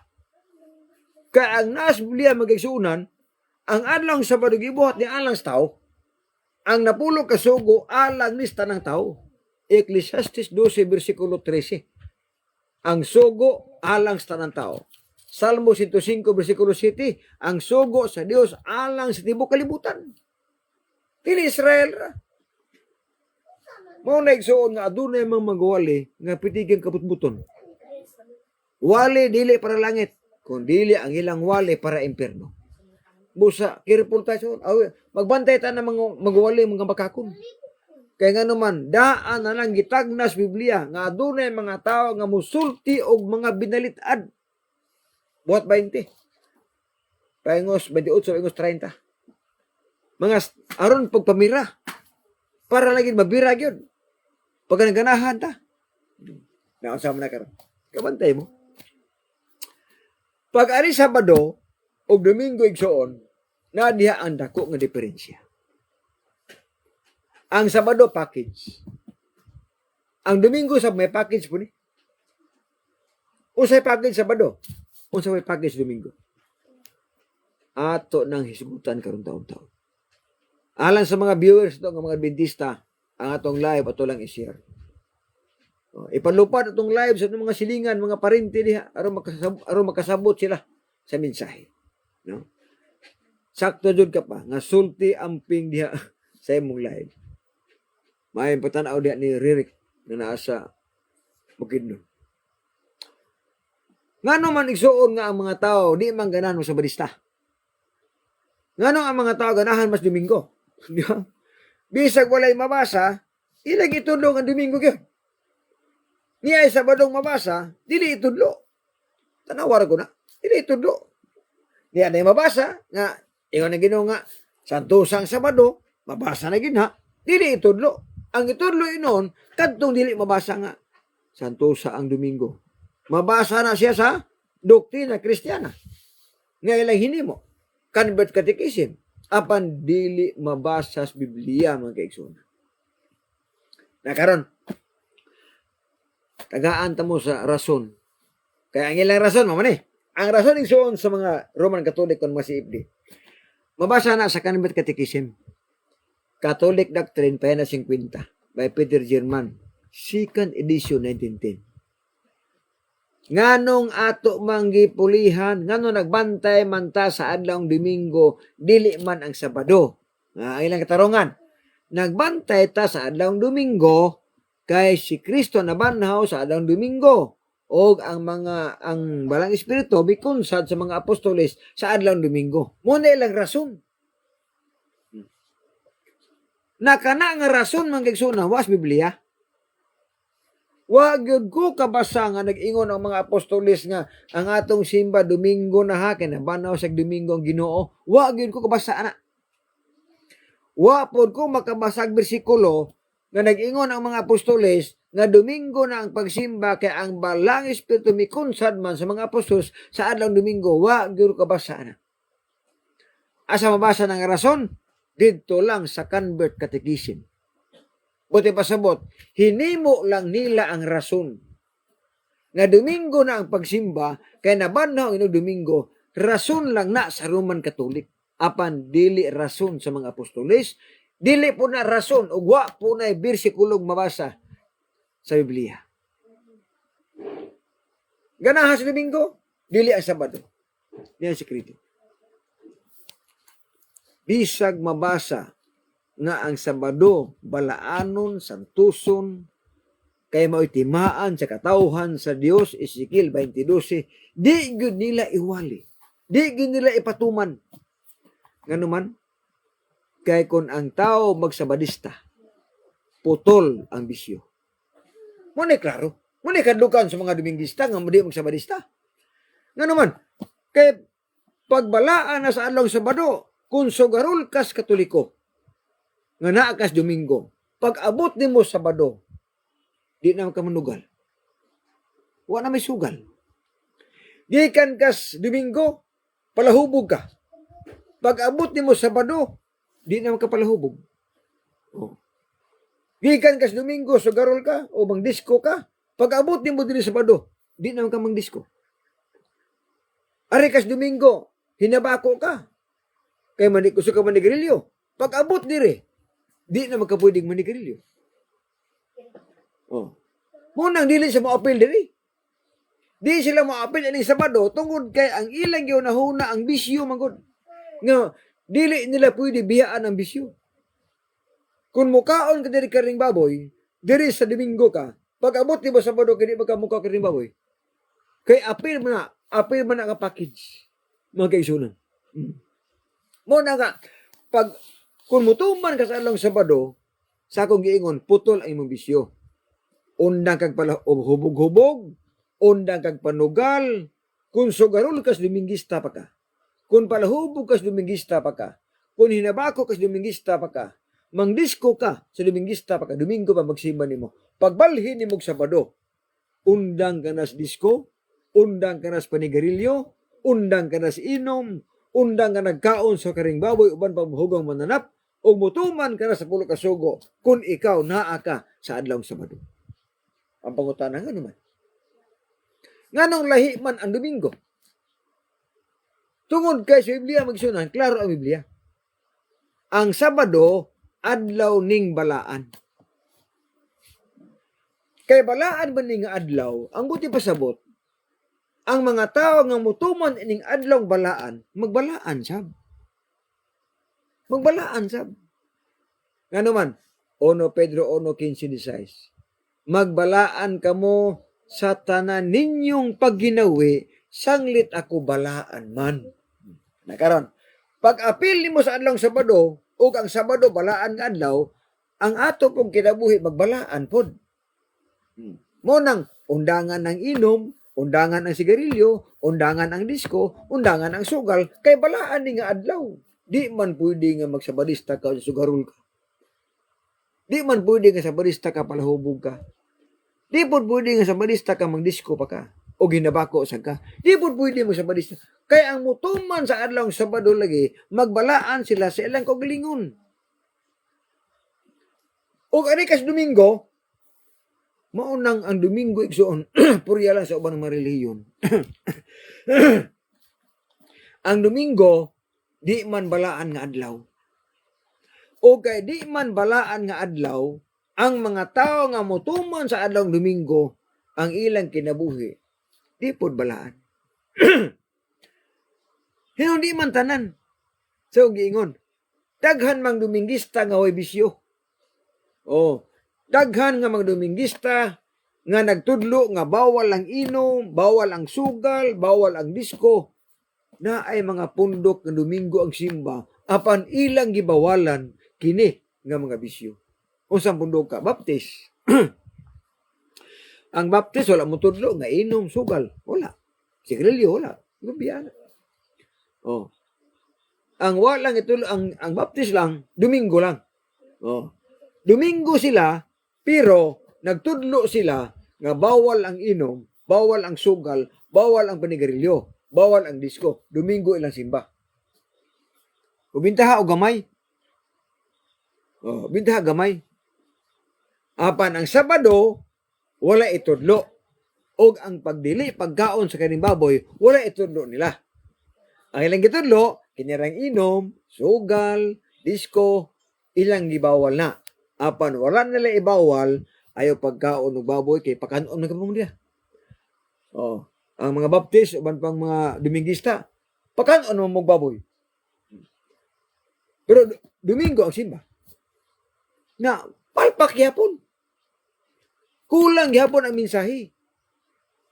Kaya ang nas Biblia magigsuunan, ang adlang Sabado gibuhat ni alang sa tao, ang napulo ka sugo, alang ni tanang tao. Ecclesiastes 12, versikulo 13. Ang sugo, alang sa tanang tao. Salmo 105, versikulo 7, ang sugo sa Dios alang sa tibok kalibutan. Dili Israel ra. Mao na igsuon nga adunay mga magwali nga pitigang kaputbuton. Wali dili para langit, kundi ang ilang wali para impierno. Busa, careful tayo. Magbantay tayo ng mga magwali, mga makakon. Kaya nga naman, daan na lang gitagnas Biblia nga adunay mga tao nga musulti og mga binalitad. Buhat 20. Paingos 28, paingos 30. Mga aron pagpamira. Para lagi mabira gyud. Pag ganahan ta. Nausama na karon. Kabantay mo. Pag ari Sabado o Domingo igsoon, na diha ang dako nga diferensya. Ang Sabado package. Ang Domingo sa may package po ni. Usay package Sabado. Unsa may package Domingo? Ato nang hisgutan karon taon-taon. Alang sa mga viewers ito, mga Adventista, ang atong live ato lang i-share. Ipanlupad atong live sa mga silingan, mga parente diha aron makasabot sila sa mensahe. No? Sakto jud ka pa nga sulti amping diha sa imong live. May patanaw diha ni Ririk na naa sa Bukidnon. Ngano man igsuon nga ang mga tao di man ganahan mo sa Sabadista. Ngano ang mga tao ganahan mas Domingo? Di ba? Bisag walay mabasa, ilang itudlo ang Domingo gyud. Niya ay Sabadong mabasa, dili itudlo. Tanawar ko na, dili itudlo. Niya na mabasa nga ingon na Ginoo nga Santosang Sabado, mabasa na gid ha. Dili itudlo. Ang itudlo inon kadtong dili mabasa nga Santosa ang Domingo. Mabasa na siya sa doktrina Kristiyana. Nga ilang hinimo. Convert Catechism. Apan dili mabasa sa Biblia mga kaigsoon. Nakaron. Tagaan ta mo sa rason. Kaya ang ilang rason, mamani. Ang rason igsoon sa mga Roman Catholic kung masiipdi. Mabasa na sa Convert Catechism. Catholic Doctrine, pahina 50 by Peter German. Second edition, 1910. Nganong ato manggipulihan, ngano nagbantay man ta sa adlawng Domingo, dili man ang Sabado. Ang ilang katarungan. Nagbantay ta sa adlawng Domingo, kay si Kristo nabanhaw sa adlawng Domingo. O ang balang espiritu, bikunsad sa mga apostoles sa adlawng Domingo. Muna ilang rason. Nakana nga rason man kaigsoon was Biblia. Wa gyud ko kabasa nga nag-ingon ang mga apostoles nga ang atong simba Domingo na ha kinabanaw sa Domingo ang Ginoo. Wa gyud ko kabasa ana. Wa pod ko makabasag bersikulo nga nag-ingon ang mga apostoles nga Domingo na ang pagsimba kay ang balang espiritu mikunsad man sa mga apostoles sa adlawng Domingo. Wa gyud ko kabasa ana. Asa mabasa ng rason? Dito lang sa Convert Catechism. Buti pasabot, hinimo lang nila ang rason. Nga Domingo na ang pagsimba, kaya nabanhaw ino Domingo, rason lang na sa Roman Catholic. Apan dili rason sa mga apostoles, dili po na rason, ugwa po na bersikulong mabasa sa Biblia. Ganahan sa Domingo, dili ang Sabado. Yan ang sekreto. Bisag mabasa nga ang Sabado, balaanon, santuson, kay maitimaan sa katauhan sa Dios, Ezekiel 20:12, di gyud nila iwali. Di gyud nila ipatuman. Nganuman, kay kun ang tao magsabadista, putol ang bisyo. Muna klaro. Muna kadlukan sa mga Domingista nga di magsabadista. Nganuman, kay pagbalaan na sa adlawng Sabado, kung sugarol kas Katoliko, nga naa kas Domingo, pag abot nimo Sabado, di na ka manugal. Wa na may sugal. Gikan kas Domingo, palahubog ka. Pag abot nimo Sabado, di naman ka palahubog. Oh. Gikan kas Domingo, sugarol ka o mangdisco ka. Pag abot nimo diri Sabado, di naman ka mangdisco. Ari kas Domingo, hinabako ka. Kay gusto ka manigarilyo. Pag abot diri, di naman ka pwedeng manigarilyo. Oh. Munang dili sa mo-appeal diri. Di sila mo-appeal ining Sabado tungod kay ang ilang ginahuna ang bisyo magod. Nga dili nila pwede biyaan ang bisyo. Kung mukaon ka diri karing baboy, diri sa Domingo ka, pag abot di ba Sabado kay di ba ka muka karing baboy? Kay appeal man na ka package. Mga kaisunan. Mo na nga pag kung mutuman ka sa along Sabado, sa akong giingon putol ang imong bisyo. Undang kag pala hubog-hubog, undang kag panugal, kung sugarol kas Domingista pa ka, kung palahubog kas Domingista pa ka, kung hinabako kas Domingista pa ka, mangdisko ka sa Domingista pa ka, Domingo pa magsimba nimo. Pagbalhin nimo Sabado, undang ka nas disko, undang ka nas panigarilyo, undang ka nas inom, undang ka nagkaon sa karing baboy uban pamhugang mananap, o mutuman ka na sa pulo ka sugo kung ikaw naa ka sa adlawng Sabado. Ang pangutana nga naman. Nganong lahi man ang Domingo? Tungod kay sa Biblia magsunan, klaro ang Biblia. Ang Sabado, adlaw ning balaan. Kay balaan ba ning adlaw, ang buti pasabot, ang mga tao nga mutuman ining adlaw balaan, magbalaan sab. Magbalaan sab. Nga naman, 1 Pedro 1:15-16. Magbalaan kamo sa tanan ninyong pagginawi, sanglit ako balaan man. Nakaron, pag apil nimo sa adlaw Sabado, ug ang Sabado balaan nga adlaw, ang ato pong kinabuhi magbalaan pod. Mo nang undangan ng inom, undangan ang sigarilyo, undangan ang disko, undangan ang sugal, kay balaan ni nga adlaw. Di man pwede nga magsabadista ka o sugarol ka. Di man pwede nga sabadista ka palahubog ka. Di po pwede nga sabadista ka mangdisko pa ka. O ginabako sa ka. Di po pwede mo sabadista. Kaya ang mutuman sa adlaw Sabado lagi, magbalaan sila sa ilang kaugalingon. O arikas Domingo, maunang ang Domingo igsoon, purya lang sa ubang mga relihiyon. Ang Domingo, di man balaan nga adlaw. O kay di man balaan nga adlaw, ang mga tao nga mutuman sa adlaw Domingo, ang ilang kinabuhi, di pod balaan. Hindi man tanan. So, giingon, daghan mang Domingista nga way bisyo. O, daghan nga mang Domingista nga nagtudlo nga bawal ang inom, bawal ang sugal, bawal ang disko, na ay mga pundok nga Domingo ang simba, apan ilang gibawalan kini nga mga bisyo. Unsang pundok ka? Baptis. Ang baptis, wala mo tudlo nga inom, sugal. Wala. Sigarilyo, wala. Gubiyana. Oh. Ang walang ito, ang baptis lang, Domingo lang. Oh. Domingo sila, pero nagtudlo sila nga bawal ang inom, bawal ang sugal, bawal ang panigarilyo, bawal ang disko. Domingo ilang simba. Ubintaha o gamay. Oh, bintaha gamay. Apan ang Sabado, wala itudlo. Og ang pagdili, pagkaon sa kaning baboy, wala itudlo nila. Ang ilang gitudlo, kinirang inom, sugal, disko, ilang gibawal na. Apan wala nila ibawal, ayaw pagkaon ng baboy, kay pakanon na kapag nila. Oh, ang mga baptist, uban pang mga Domingista, pakanon mo baboy. Pero Domingo ang simba. Na, palpak yapon. Kulang yapon ang mensahe.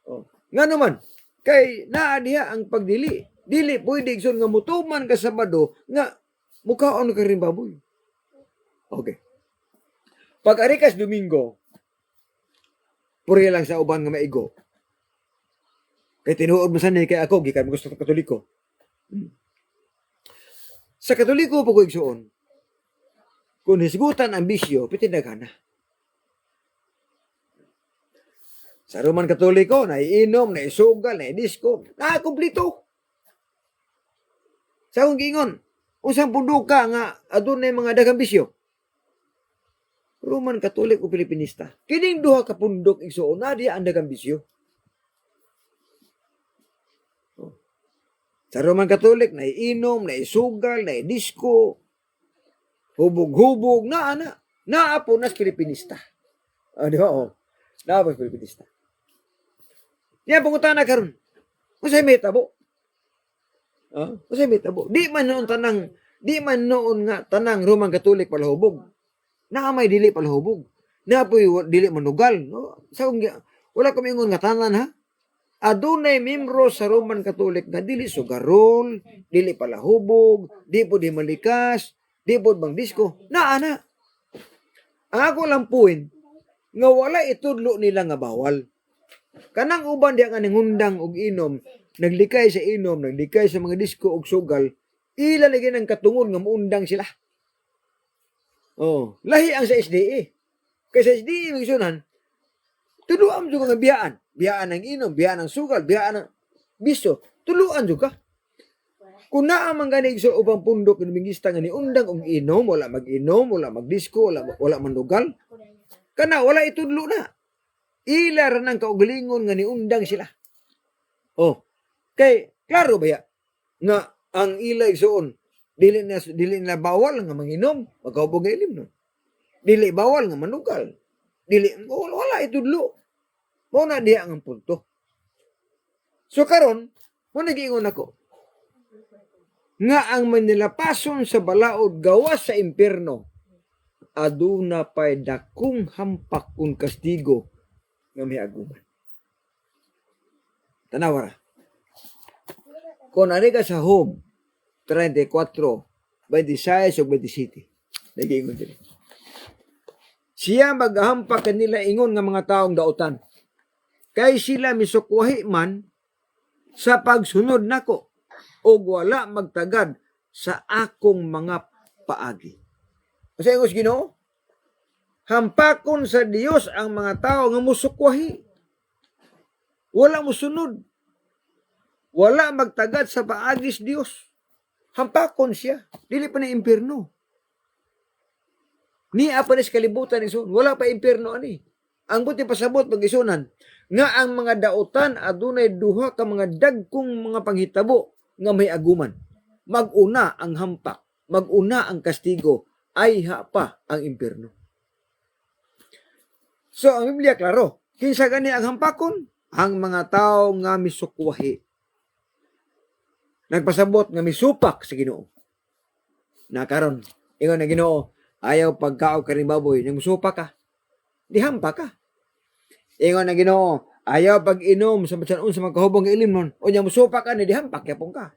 Oh. Nga naman, kay naa diha ang pagdili. Dili pwede igsoon nga mutuman ka Sabado nga mukhaon ka rin baboy. Okay. Pag arikas Domingo, puri lang sa uban nga maigo. Kay tinuod mo sanay kay ako, gikan mo gusto ka Katoliko. Sa Katoliko po ko igsoon, kung hisgutan ang bisyo, pitindagan na. Sa Roman Katoliko, naiinom, naisugal, naidisko, nakakumplito. Sa akong giingon, usang pundok ka nga adunay mga daghang bisyo. Roman Katolik o Pilipinista. Kining duha ka pundok igsuon na diya ang daghang bisyo. Sa Roman Katolik, naiinom, naisugal, naidisko, hubog-hubog, naapo nas Pilipinista. Di ba? Naapo nas Pilipinista. Yan, pungutan na karon. Masay may tabo. Masay may tabo. Di man noon nga tanang Roman Katolik palahubog. Naamay dili palahubog. Naapoy dili manugal. No? Wala kami ingon nga tanan ha. Adunay membro sa Roman Katolik nga dili sugarol, dili palahubog, di po di malikas, di po bang disko. Naana. Ang ako lang puin, nga wala itudlo nila nga bawal. Kanang uban diya nga nangundang og inom, naglikay sa inom, naglikay sa mga disko og sugal, ilalagay ng katungod nga muundang sila. Lahi ang sa SDA. Kaya sa SDA, magsunan, tuluan juga nga biyaan. Biyaan ng inom, biyaan ng sugal, biyaan ng biso. Tuluan juga. Kung naamang ganig sa ubang pundok ng mingista nga ni undang og inom, wala mag-inom, wala mag-disco, wala manugal, kana wala itudlo na. Ila ra nang kaugalingon nga ni undang sila. Kay klaro ba ya nga ang ila igsuon dili na bawal nga manginom, magkahubog nga ilim no. Dili bawal nga manugal. Wala itudlo. Mo na diya ang punto. So karon, mo nagiingon ako nga ang manilapason sa balaod gawas sa impierno aduna pay dakong hampak kun kastigo nga may aguman. Tanawara. Kung ari ka sa Job 34, 26 o 27, nagiingon din. Siya maghampak kanila ingon nga mga taong dautan. Kay sila misukwahi man sa pagsunod nako o wala magtagad sa akong mga paagi. Kasi ingos Ginoo, hampakon sa Dios ang mga tao nga musukwahi. Wala musunod. Wala magtagad sa paagis Dios. Hampakon siya. Dili pa na impierno. Ni apa ni kalibutan ison. Wala pa impierno ani. Ang buti pasabot pag-isunan nga ang mga dautan adunay duha ka mga dagkong mga panghitabo nga may aguman. Mag-una ang hampak, mag-una ang kastigo, ay pa ang impierno. So ang Biblia klaro, kinsa gani ang hampakon? Ang mga tao nga misukwahi. Nagpasabot nga misupak sa Ginoo. Na karon, ingon na Ginoo, ayaw pagkaog ka rin baboy, nang musupak ka, di hampak ka. Ingon na Ginoo, ayaw pag-inom sa matsanon sa magkahubong nga ilim nun, o niya musupak ka, di hampak, yapong ka.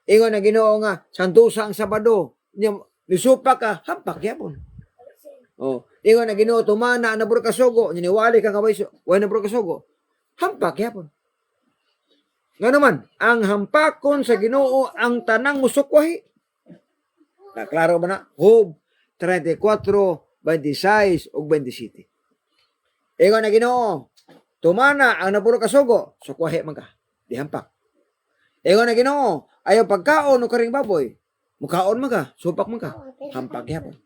Ingon na Ginoo nga, santusa ang Sabado, niya nisupak ka, hampak, yapon. Ingon na Ginoo, tumana na burkasugo, niniwali ka kaway na burkasugo, hampak, yapon. Nga naman, ang hampakon sa Ginoo ang tanang musukwahi. Naklaro ba na? Job 34, 26 o 27. Ingon na Ginoo, tumana ang napuro kasugo, sukwahi man ka, di hampak. Ingon na Ginoo, ayaw pagkaon o karing baboy, mukaon man ka, supak man ka, hampak yapon.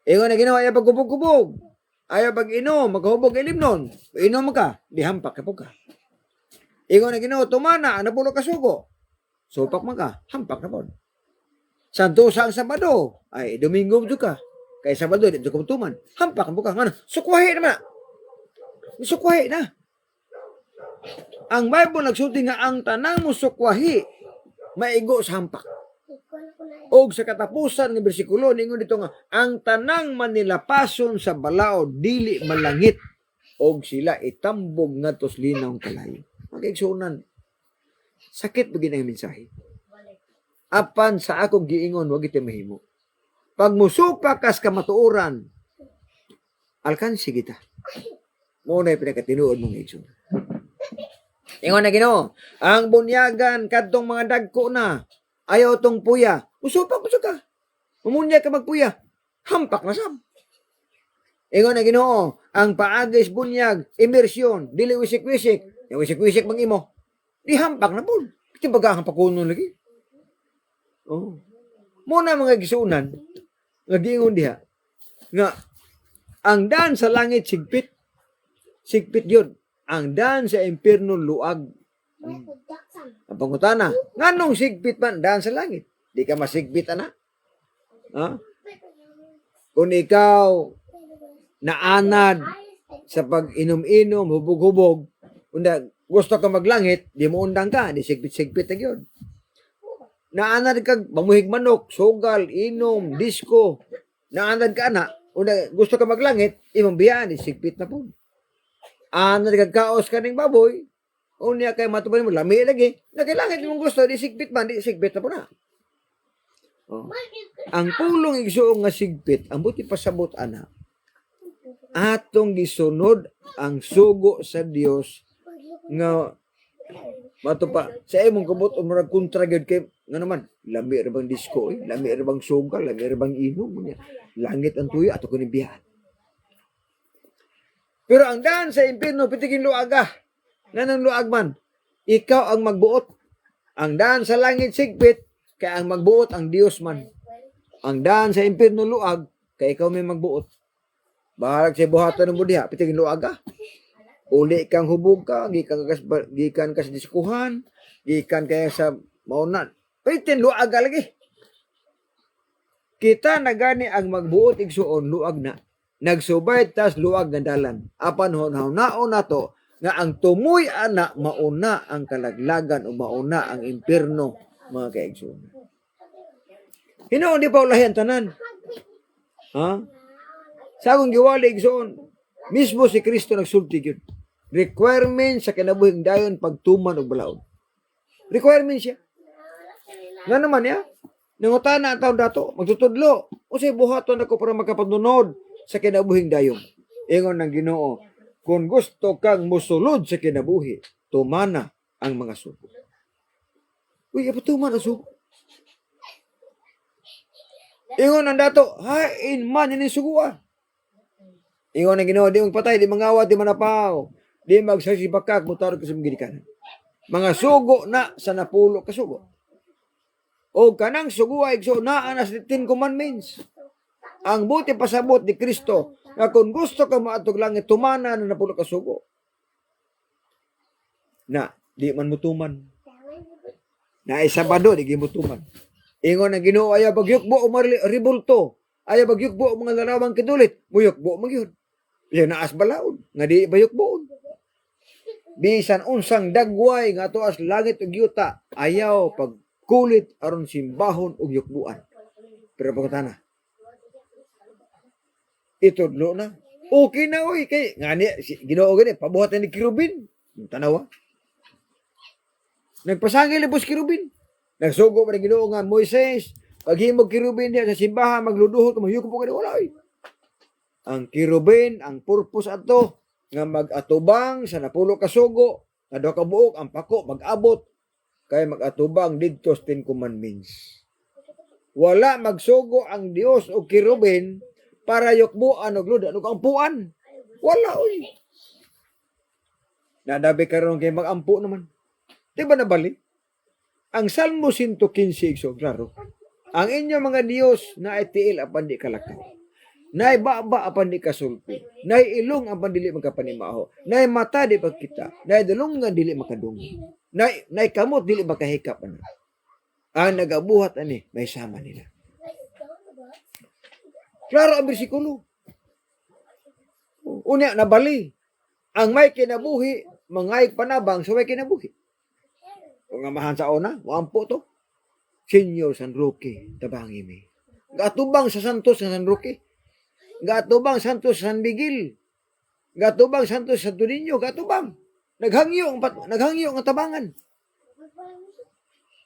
Ingon na Ginoo, ayaw pagkubog-kubog, ayaw pag-inom, magkahubog ilim nun, inom man ka, di hampak yapon ka. Ingon na Ginoo, tumana ang napuro kasugo, supak man ka, hampak na po. Santusa ang Sabado, ay Domingo mo ka, kay Sabado, dito ka tuman, hampak mo ka, nga sukwahi naman. Sukwahi na. Ang Bible nagsulti nga ang tanang musukwahi maigo sa hampak. Og sa katapusan ng bersikulo ningon dito nga ang tanang manilapason sa balaod dili malangit og sila itambog ngadto sa linaw kalayo. Magigsunan. Sakit bagay ang mensahe. Apan sa akong giingon wag iti mahimo. Pag musupa kas kamatuoran alkansi kita. Muna yung pinakatinuod mong igsoon. Ingon na Ginoo, ang bunyagan kadtong mga dagko na, ayaw tong puya, usupak mo ka. Umunya ka magpuya, hampak na sam. Ingon na Ginoo, ang paagis bunyag, immersyon, dili wisik-wisik. Yung wisik-wisik mang imo. Di hampak na po. Iti bagahang pakuno lagi. Oh. Muna mga gisunan, nga giingon diha, nga ang daan sa langit sigpit. Sigpit yun. Ang daan sa impyerno luag. Ang pangutana, nganong sigpit man daan sa langit? Di ka masigpit, ana? Ha? Kung ikaw naanad sa pag-inom-inom, hubog-hubog, unda gusto ka maglangit, di mo undang ka, di sigpit-sigpit na yun. Naanad ka, mamuhig manok, sugal, inom, disco, naanad ka na, unda gusto ka maglangit, imong biyaan, di sigpit na po. Anad ka kaos ka ng baboy, unya kay matupan mo, lami lagi, nakilangit mong gusto, di sigpit man, di sigpit na po na. Oh. Ang pulong igsuong nga sigpit, ang buti pasabot ana, atong gisunod ang sugo sa Dios nga matupa sa imong kabot o murag kontra gyud kay nga naman lami ra bang disco lami ra bang sugal, lami ra bang inom niya. Langit ang tuyo ato kuning biyan. Pero ang daan sa impierno pitigin luaga. Nanang luag man, ikaw ang magbuot. Ang daan sa langit sigpit kay ang magbuot ang Dios man. Ang daan sa impierno luag kay ikaw may magbuot. Bahalag sa buhaton ng budiha, pitigin luaga. Uli kang hubog ka, gikan ka sa diskuhan, gikan kaya sa maunan. Pitin luaga lagi. Kita na gani ang magbuot igsuon luag na. Nagsubay tas luag nga dalan. Apan hunahunao na to nga ang tumoy ana mauna ang kalaglagan o mauna ang impierno mga kaigsuon. Hinoon di pa ulahi ang tanan. Ha? Sa akong giwali igsoon, mismo si Kristo nagsulti yun. Requirement sa kinabuhing dayon pagtuman og balaod. Requirement siya. Nga naman ya, nangutana ang taon dato, magtutudlo. O say buhaton ako para makapanunod sa kinabuhing dayon. Ingon ng Ginoo, kung gusto kang musulod sa kinabuhi, tumana ang mga sugo. Uy, apa tuman ang sugo? Ingon ng dato, hain man ini sugo ah. Ingon ang Ginoo, di magpatay, di mangawat, di manapaw, di magsasibakak, mutarog ka sa mga mga sugo na sa napulo ka sugo. O kanang sugo ay so naa na sa 10 commandments. Ang buti pasabot ni Kristo na kung gusto ka maatog langit, tumana na napulo ka sugo. Na, di man mutuman. Na Sabado, di gimutuman. Ingon ang Ginoo, ayaw bagyukbo o ribulto. Ayaw bagyukbo o mga larawang kidulit. Muyukbo magyud. Yan naas balaod, nga di bayok buon. Bisan unsang dagway nga tuas langit ug yuta, ayaw pagkulit aron simbahon ug yukbuan. Pero pagkatana, itudlo na. Okay na oy kay ngani Ginoo gani pabuhatan ni kirubin. Tanawa. Nagpasangil libos kirubin. Nagsugo pa ni Ginoo nga Moises, paghimog kirubin diha sa simbahan magluduhot mayuko po kani wala oy. Ang kirubin, ang purpose ato, nga mag-atubang sa napulo ka sugo, nga daw ka buok, ang pako, mag-abot, kaya mag-atubang dito sa 10 commandments. Wala magsugo ang Dios o kirubin para yukbuan o gludan o kampuan. Wala, uy. Nadabi karon kay mag-ampu naman. Di ba nabali? Ang Salmo 115, so, klaro. Ang inyong mga Dios na itiil apan di kalakaw. Nay baba apan di kasulpi. Nay ilong apan dili magkapanimaho. Nay mata di pagkita. Nay dalungan dili makadungi. Nay kamot dili makahikap ana. Ang nagabuhat ani may sama nila. Klaro ang bersikulo. Unya nabali. Ang may kinabuhi mangayig panabang sa may kinabuhi. Kung amahan sa una, waampo to. Senyor San Roque, tabangi mi. Gatubang sa Santos sa San Roque. Gatubang Santos San Miguel. Gatubang Santos Santo Niño, gatubang. Naghangyo ang tabangan.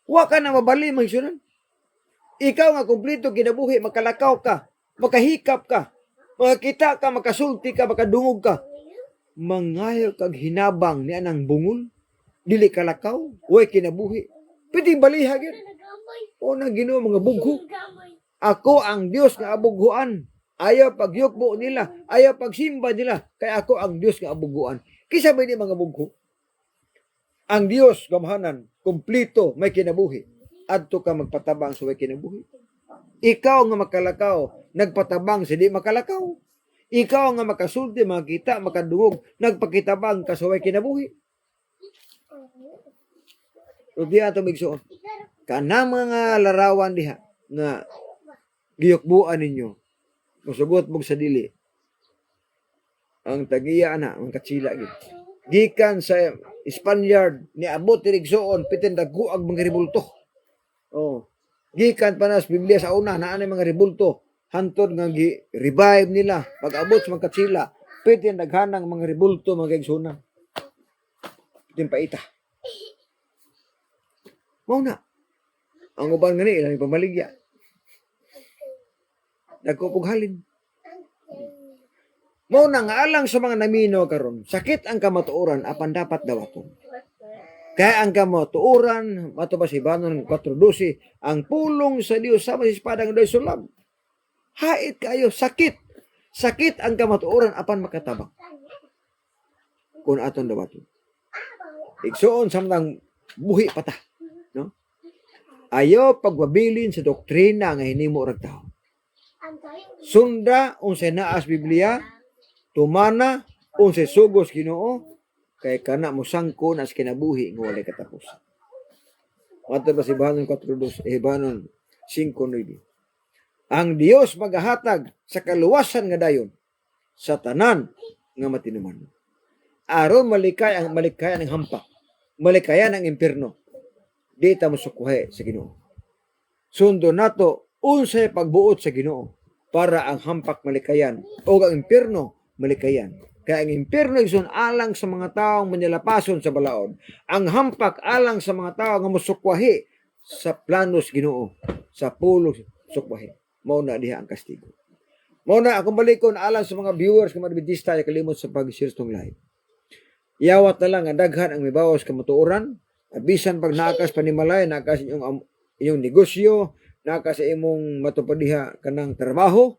Wa ka na mabali mangsunan. Ikaw nga kumpleto kinabuhi, makalakaw ka, makahikap ka, makakita ka, makasulti ka, makadungog ka. Mangayo kag hinabang ni anang bungol, dili kalakaw, way kinabuhi. Pwede balihag yun. O na Ginoo mga bugho. Ako ang Dios nga abughuan. ayaw pagyukbo nila, ayaw pagsimba nila, kay ako ang Dios nga abuguan. Kisa ba ni mga bugho? Ang Dios, gamhanan, kumplito, may kinabuhi. Adto ka magpatabang sa may kinabuhi. Ikaw nga makalakaw, nagpatabang sa di makalakaw. Ikaw nga makasulti, makita, makadungog, nagpakitabang ka sa may kinabuhi. So diya ito migsoon. Kanang mga larawan diha nga giyukbuan ninyo, musugot mong sa dili. Ang tagiya na, ang katsila gid. Gikan sa Spaniard ni abot dirigsoon pitin dagguag mga ribulto. Oh. Gikan pa na sa Biblia sa una naa na mga ribulto hantod nga gi-revive nila pag abot sa mga katsila pitin daghanang mga ribulto mga igsoon. Pitin paita. Mao na. Ang uban nga ni ilang pamaligya. Nagkupughalin. Mao na nga alang sa mga namino karon, sakit ang kamatuoran apan dapat dawaton. Kaya ang kamatuoran, mato ba si Banon 4:12, ang pulong sa Dios sama si espada nga doy sulam. Hait kayo sakit. Sakit ang kamatuoran apan makatabang. Kung aton dawaton. Igsoon samtang buhi pata, no? Ayo pagbabilin sa doktrina nga hinimo rag tawo. Sunda unsay naas Biblia, tumana unsay sugos Ginoo, kay kana mo sangko na sa kinabuhi nga walay katapusan. Mato ba si Banon 4:2, Banon 5:9. Ang Dios magahatag sa kaluwasan nga dayon sa tanan nga matinuman. Aron malikayan ang hampak, malikayan ang impierno. Di ta mosukuhay sa Ginoo. Sundo nato unsay pagbuot sa Ginoo para ang hampak malikayan o ang impierno malikayan. Kaya ang impierno igsoon alang sa mga taong manilapason sa balaod. Ang hampak alang sa mga tao nga musukwahi sa planos Ginoo, sa pulos sukwahi. Mao na diha ang kastigo. Mao na akong balikon alang sa mga viewers nga Adventista nga kalimot sa pag-share tong live. Iyawat na lang ang daghan ang mibawas kamatuoran. Bisan pag naakas panimalay, naakas inyong negosyo, naakas sa imong matupadiha kanang trabaho,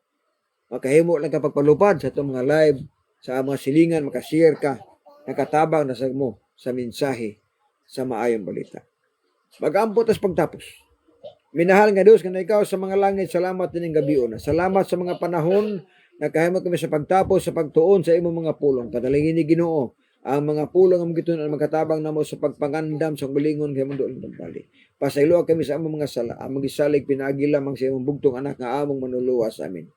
makahimo lang ka pagpalupad sa itong mga live, sa mga silingan, makashare ka, nakatabang na sa mo sa mensahe sa maayong balita. Mag-ampot as pagtapos. Minahal nga Diyos nga ikaw sa mga langit, salamat din ng gabion. Salamat sa mga panahon, nakahimo kami sa pagtapos, sa pagtuon sa imong mga pulong. Padalingin ni Ginoo ang mga pulong ang giton ang magkatabang namo sa pagpangandam sa bilingon kay mundo ng bali. Pasaylo kami sa among mga sala, among gisalig pinagi lamang sa imong bugtong anak nga among manuluwas sa amin.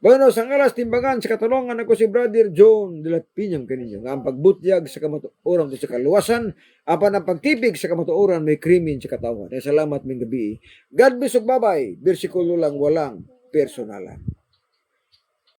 Bueno, sa alas timbangan sa katulungan ako si Brother John de la Piñam kaninyo nga ang pagbutyag sa kamatuoran sa kaluwasan apan ang pagtipig sa kamatuoran may krimen sa katawan. Salamat ming gabi. God bless ug bye-bye. Bersikulo lang walang personalan.